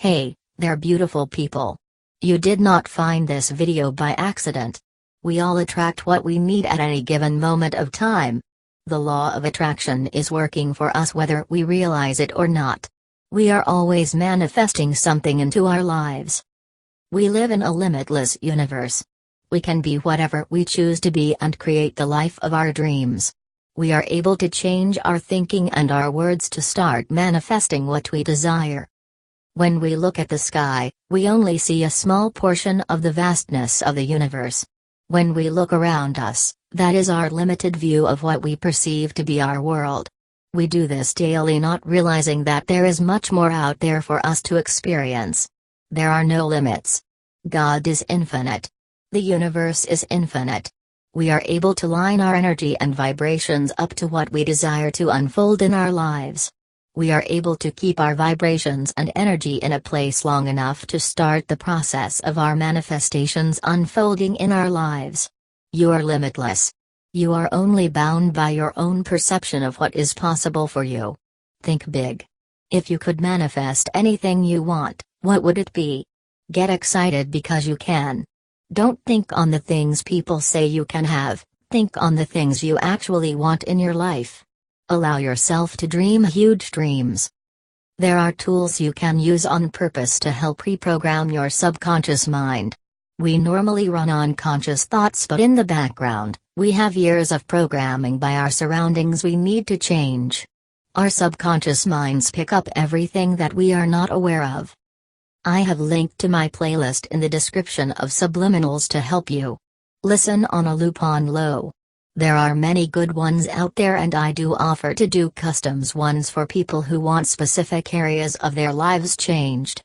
Hey, they're beautiful people. You did not find this video by accident. We all attract what we need at any given moment of time. The law of attraction is working for us whether we realize it or not. We are always manifesting something into our lives. We live in a limitless universe. We can be whatever we choose to be and create the life of our dreams. We are able to change our thinking and our words to start manifesting what we desire. When we look at the sky, we only see a small portion of the vastness of the universe. When we look around us, that is our limited view of what we perceive to be our world. We do this daily, not realizing that there is much more out there for us to experience. There are no limits. God is infinite. The universe is infinite. We are able to line our energy and vibrations up to what we desire to unfold in our lives. We are able to keep our vibrations and energy in a place long enough to start the process of our manifestations unfolding in our lives. You are limitless. You are only bound by your own perception of what is possible for you. Think big. If you could manifest anything you want, what would it be? Get excited because you can. Don't think on the things people say you can have, think on the things you actually want in your life. Allow yourself to dream huge dreams. There are tools you can use on purpose to help reprogram your subconscious mind. We normally run on conscious thoughts, but in the background, we have years of programming by our surroundings we need to change. Our subconscious minds pick up everything that we are not aware of. I have linked to my playlist in the description of Subliminals to help you listen on a loop on low. There are many good ones out there, and I do offer to do customs ones for people who want specific areas of their lives changed.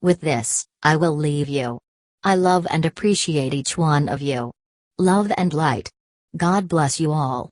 With this, I will leave you. I love and appreciate each one of you. Love and light. God bless you all.